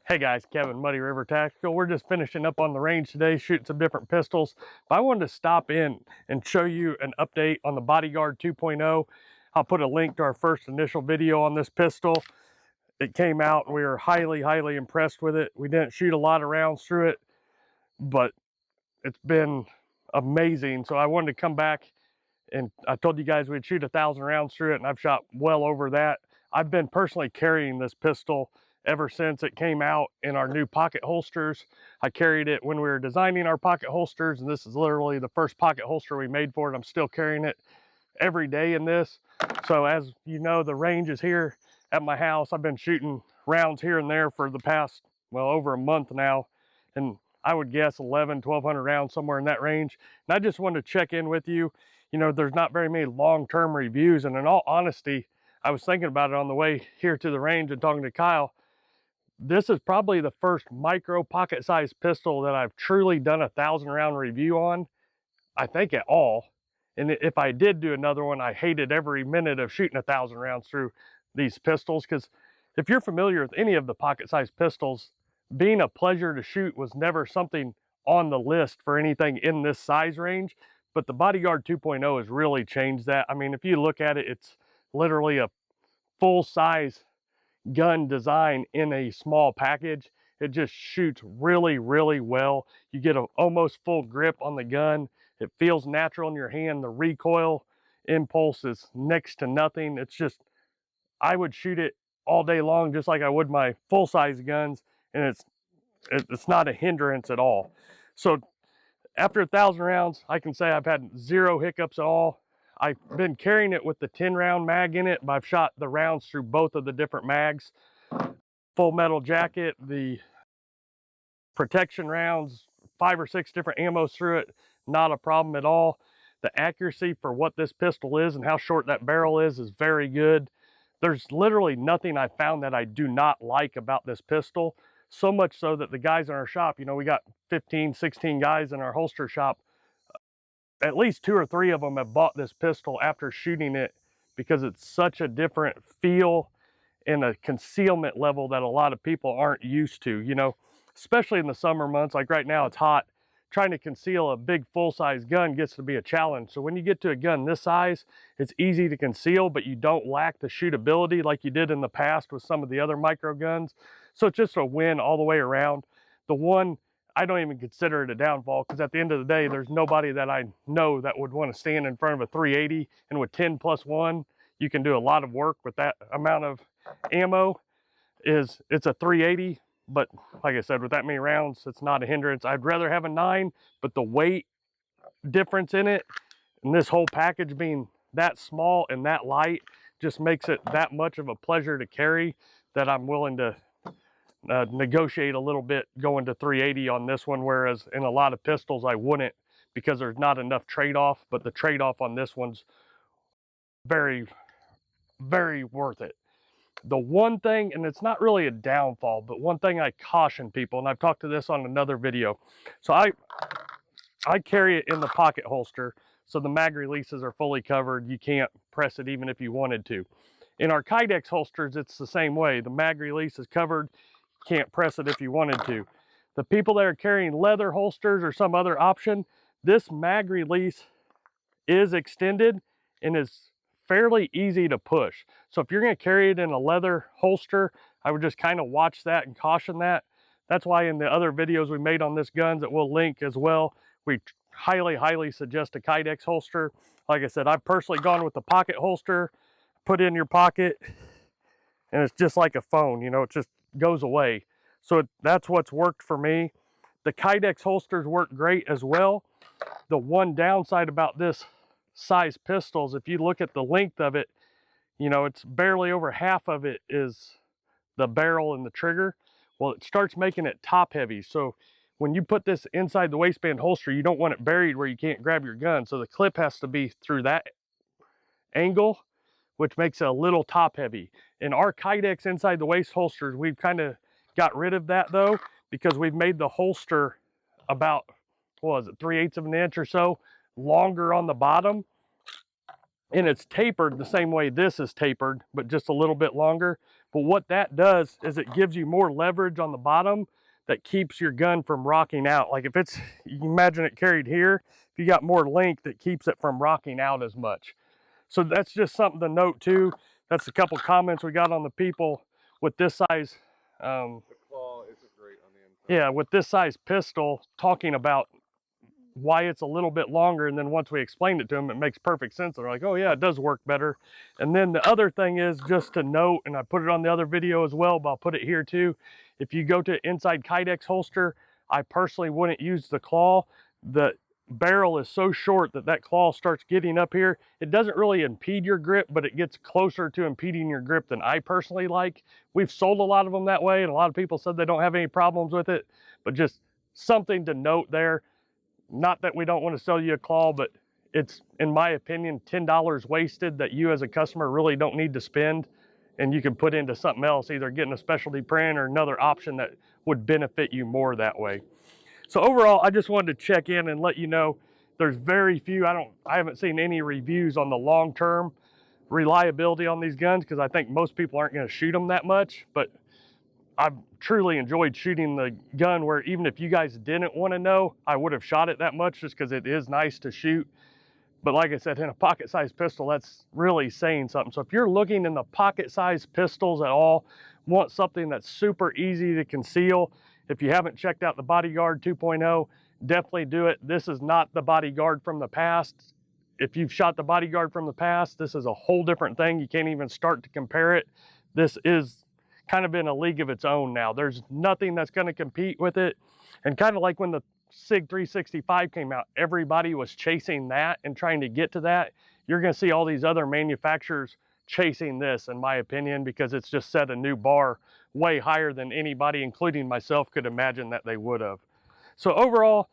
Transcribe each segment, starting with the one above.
Hey guys, Kevin, Muddy River Tactical. We're just finishing up on the range today, shooting some different pistols. But I wanted to stop in and show you an update on the Bodyguard 2.0. I'll put a link to our first initial video on this pistol. It came out and we were highly impressed with it. We didn't shoot a lot of rounds through it, but it's been amazing. So I wanted to come back, and I told you guys we'd shoot 1,000 rounds through it, and I've shot well over that. I've been personally carrying this pistol ever since it came out in our new pocket holsters. I carried it when we were designing our pocket holsters, and this is literally the first pocket holster we made for it. I'm still carrying it every day in this. So as you know, the range is here at my house. I've been shooting rounds here and there for the past, well, over a month now, and I would guess 1,100 rounds, somewhere in that range. And I just wanted to check in with you. You know, there's not very many long-term reviews, and in all honesty, I was thinking about it on the way here to the range and talking to Kyle. This is probably the first micro pocket sized pistol that I've truly done 1,000 round review on, I think, at all. And if I did do another one, I hated every minute of shooting 1,000 rounds through these pistols, because if you're familiar with any of the pocket sized pistols, being a pleasure to shoot was never something on the list for anything in this size range. But the Bodyguard 2.0 has really changed that. I mean, if you look at it, it's literally a full size gun design in a small package. It just shoots really well. You get an almost full grip on the gun. It feels natural in your hand. The recoil impulse is next to nothing. It's just, I would shoot it all day long just like I would my full-size guns, and it's not a hindrance at all. So after 1,000 rounds, I can say I've had zero hiccups at all. I've been carrying it with the 10-round mag in it, but I've shot the rounds through both of the different mags. Full metal jacket, the protection rounds, 5 or 6 different ammos through it, not a problem at all. The accuracy for what this pistol is and how short that barrel is very good. There's literally nothing I found that I do not like about this pistol. So much so that the guys in our shop, you know, we got 15, 16 guys in our holster shop. At least 2 or 3 of them have bought this pistol after shooting it, because it's such a different feel and a concealment level that a lot of people aren't used to, you know, especially in the summer months. Like right now, it's hot. Trying to conceal a big full-size gun gets to be a challenge. So when you get to a gun this size, it's easy to conceal, but you don't lack the shootability like you did in the past with some of the other micro guns. So it's just a win all the way around. The one, I don't even consider it a downfall, because at the end of the day, there's nobody that I know that would want to stand in front of a 380, and with 10+1, you can do a lot of work with that amount of ammo. It's a 380, but like I said, with that many rounds, it's not a hindrance. I'd rather have a 9, but the weight difference in it and this whole package being that small and that light just makes it that much of a pleasure to carry that I'm willing to negotiate a little bit going to 380 on this one, whereas in a lot of pistols I wouldn't, because there's not enough trade-off. But the trade-off on this one's very worth it. The one thing, and it's not really a downfall, but one thing I caution people, and I've talked to this on another video. So I carry it in the pocket holster, so the mag releases are fully covered. You can't press it even if you wanted to. In our Kydex holsters, it's the same way. The mag release is covered. Can't press it if you wanted to. The people that are carrying leather holsters or some other option, this mag release is extended and is fairly easy to push. So if you're going to carry it in a leather holster, I would just kind of watch that and caution that. That's why in the other videos we made on this gun that we'll link as well, we highly suggest a Kydex holster. Like I said, I've personally gone with the pocket holster, put it in your pocket, and it's just like a phone, you know, it just goes away. So that's what's worked for me. The Kydex holsters work great as well. The one downside about this size pistols, if you look at the length of it, you know, it's barely over half of it is the barrel and the trigger. Well, it starts making it top heavy. So when you put this inside the waistband holster, you don't want it buried where you can't grab your gun. So the clip has to be through that angle, which makes it a little top heavy. In our Kydex inside the waist holsters, we've kind of got rid of that though, because we've made the holster about, what was it, 3/8 of an inch or so longer on the bottom, and it's tapered the same way this is tapered, but just a little bit longer. But what that does is it gives you more leverage on the bottom that keeps your gun from rocking out. Like if it's, you can imagine it carried here, if you got more length, it keeps it from rocking out as much. So that's just something to note too. That's a couple comments we got on the people with this size. The claw isn't great on the inside. Yeah, with this size pistol, talking about why it's a little bit longer, and then once we explained it to them, it makes perfect sense. They're like, oh yeah, it does work better. And then the other thing is just to note, and I put it on the other video as well, but I'll put it here too. If you go to inside Kydex holster, I personally wouldn't use the claw. The barrel is so short that that claw starts getting up here. It doesn't really impede your grip, but it gets closer to impeding your grip than I personally like. We've sold a lot of them that way, and a lot of people said they don't have any problems with it, but just something to note there. Not that we don't want to sell you a claw, but it's, in my opinion, $10 wasted that you as a customer really don't need to spend, and you can put into something else, either getting a specialty print or another option that would benefit you more that way. So overall, I just wanted to check in and let you know there's very few, I haven't seen any reviews on the long-term reliability on these guns, because I think most people aren't going to shoot them that much, but I've truly enjoyed shooting the gun where even if you guys didn't want to know, I would have shot it that much just because it is nice to shoot. But like I said, in a pocket-sized pistol, that's really saying something. So if you're looking in the pocket-sized pistols at all, want something that's super easy to conceal, if you haven't checked out the Bodyguard 2.0, definitely do it. This is not the Bodyguard from the past. If you've shot the Bodyguard from the past, this is a whole different thing. You can't even start to compare it. This is kind of in a league of its own now. There's nothing that's going to compete with it. And kind of like when the SIG 365 came out, everybody was chasing that and trying to get to that. You're going to see all these other manufacturers chasing this, in my opinion, because it's just set a new bar way higher than anybody, including myself, could imagine that they would have. So overall,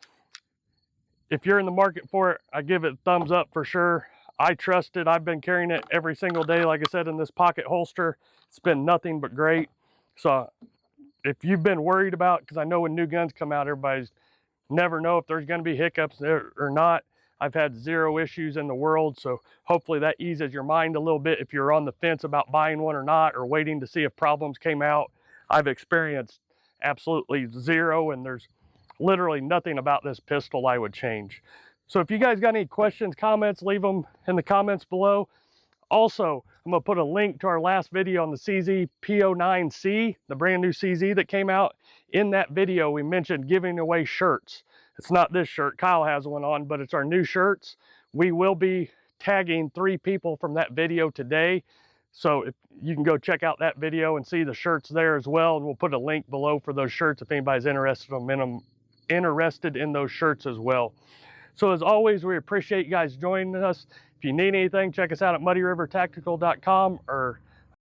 if you're in the market for it, I give it a thumbs up for sure. I trust it. I've been carrying it every single day, like I said, in this pocket holster. It's been nothing but great. So if you've been worried about, because I know when new guns come out, everybody's never know if there's going to be hiccups there or not. I've had zero issues in the world, so hopefully that eases your mind a little bit if you're on the fence about buying one or not, or waiting to see if problems came out. I've experienced absolutely zero, and there's literally nothing about this pistol I would change. So if you guys got any questions, comments, leave them in the comments below. Also, I'm going to put a link to our last video on the CZ P09C, the brand new CZ that came out. In that video, we mentioned giving away shirts. It's not this shirt, Kyle has one on, but it's our new shirts. We will be tagging 3 people from that video today. So if you can go check out that video and see the shirts there as well. And we'll put a link below for those shirts if anybody's interested in those shirts as well. So as always, we appreciate you guys joining us. If you need anything, check us out at muddyrivertactical.com or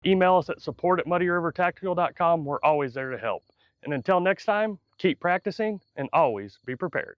email us at support@muddyrivertactical.com. We're always there to help. And until next time, keep practicing and always be prepared.